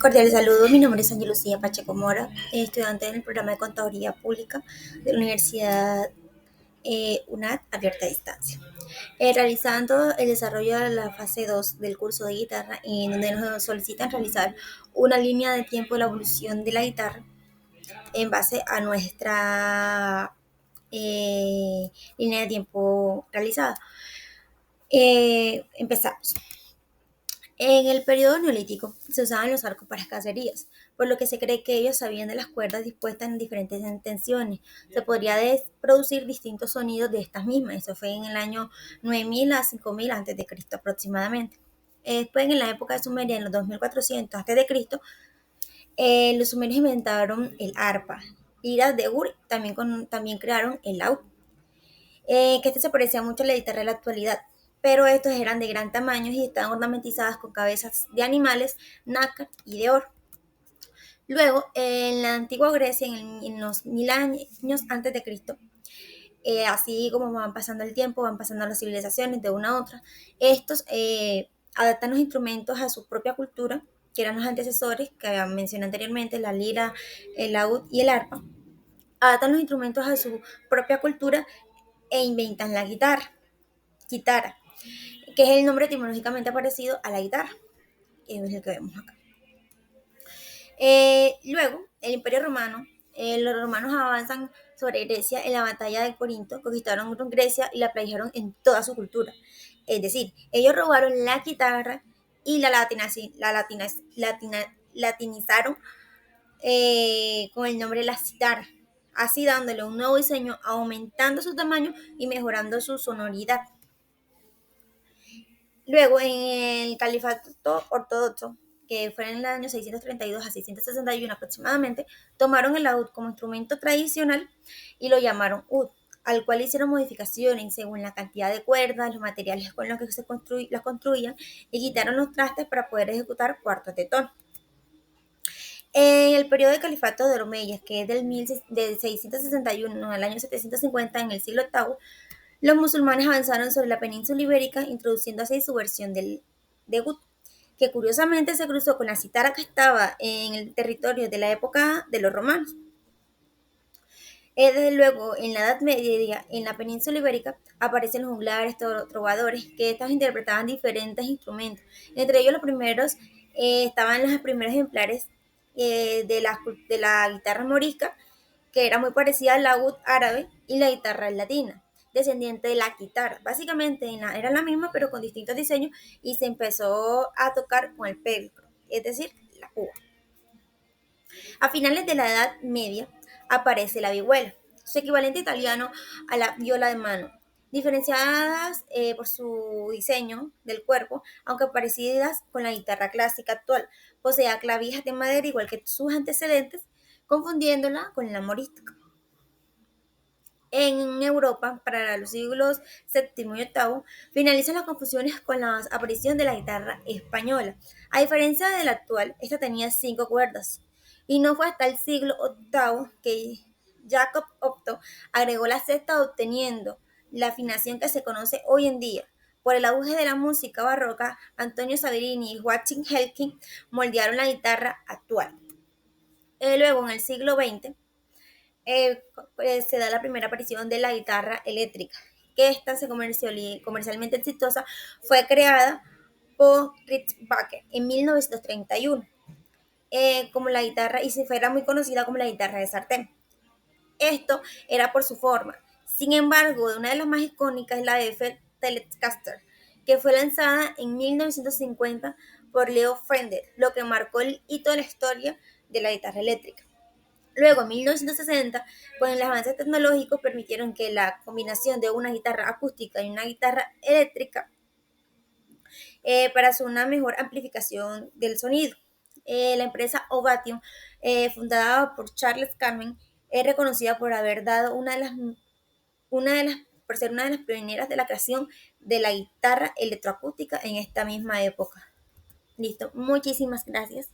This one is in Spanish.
Cordial saludo, mi nombre es Ángel Lucía Pacheco Mora, estudiante en el programa de Contaduría Pública de la Universidad UNAD Abierta a Distancia, realizando el desarrollo de la fase 2 del curso de guitarra, en donde nos solicitan realizar una línea de tiempo de la evolución de la guitarra en base a nuestra línea de tiempo realizada. Empezamos. En el periodo neolítico se usaban los arcos para cacerías, por lo que se cree que ellos sabían de las cuerdas dispuestas en diferentes tensiones. Se podría producir distintos sonidos de estas mismas. Eso fue en el año 9000 a 5000 a.C. aproximadamente. Después, en la época de Sumeria, en los 2400 a.C., los sumerios inventaron el arpa. Liras de Ur también crearon el laúd, que este se parecía mucho a la guitarra de la actualidad, pero estos eran de gran tamaño y estaban ornamentizadas con cabezas de animales, nácar y de oro. Luego, en la antigua Grecia, en los 1000 años antes de Cristo, así como van pasando el tiempo, van pasando las civilizaciones de una a otra, estos adaptan los instrumentos a su propia cultura, que eran los antecesores que mencioné anteriormente, la lira, el laúd y el arpa. Adaptan los instrumentos a su propia cultura e inventan la guitarra, que es el nombre etimológicamente parecido a la guitarra, que es el que vemos acá. Luego, el Imperio Romano, los romanos avanzan sobre Grecia en la batalla de Corinto, conquistaron Grecia y la plagiaron en toda su cultura. Es decir, ellos robaron la guitarra y latinizaron con el nombre de la cítara, así dándole un nuevo diseño, aumentando su tamaño y mejorando su sonoridad. Luego, en el califato ortodoxo, que fue en el año 632 a 661 aproximadamente, tomaron el laúd como instrumento tradicional y lo llamaron ud, al cual hicieron modificaciones según la cantidad de cuerdas, los materiales con los que las construían, y quitaron los trastes para poder ejecutar cuartos de tono. En el periodo de califato de Omeyas, que es del 661 al año 750 en el siglo VIII, los musulmanes avanzaron sobre la península ibérica, introduciendo así su versión de ud, que curiosamente se cruzó con la cítara que estaba en el territorio de la época de los romanos. Desde luego, en la Edad Media, en la península ibérica, aparecen los juglares, trovadores, que estos interpretaban diferentes instrumentos. Entre ellos, los primeros estaban los primeros ejemplares de la guitarra morisca, que era muy parecida al laúd árabe, y la guitarra latina, descendiente de la guitarra. Básicamente era la misma, pero con distintos diseños, y se empezó a tocar con el pelcro, es decir, la púa. A finales de la Edad Media aparece la vihuela, su equivalente italiano a la viola de mano, diferenciadas por su diseño del cuerpo, aunque parecidas con la guitarra clásica actual. Posee clavijas de madera igual que sus antecedentes, confundiéndola con la morisca. En Europa, para los siglos VII y VIII, finalizan las confusiones con la aparición de la guitarra española. A diferencia de la actual, esta tenía 5 cuerdas, y no fue hasta el siglo VIII que Jacob Otto agregó la sexta, obteniendo la afinación que se conoce hoy en día. Por el auge de la música barroca, Antonio Saverini y Joachim Helking moldearon la guitarra actual. Luego, en el siglo XX, se da la primera aparición de la guitarra eléctrica, que esta comercialmente exitosa fue creada por Rickenbacker en 1931, como la guitarra, y se fuera muy conocida como la guitarra de sartén. Esto era por su forma. Sin embargo, una de las más icónicas es la de Telecaster, que fue lanzada en 1950 por Leo Fender, lo que marcó el hito de la historia de la guitarra eléctrica. Luego, en 1960, con los avances tecnológicos, permitieron que la combinación de una guitarra acústica y una guitarra eléctrica para una mejor amplificación del sonido. La empresa Ovation, fundada por Charles Carmen, es reconocida por haber dado por ser una de las pioneras de la creación de la guitarra electroacústica en esta misma época. Listo, muchísimas gracias.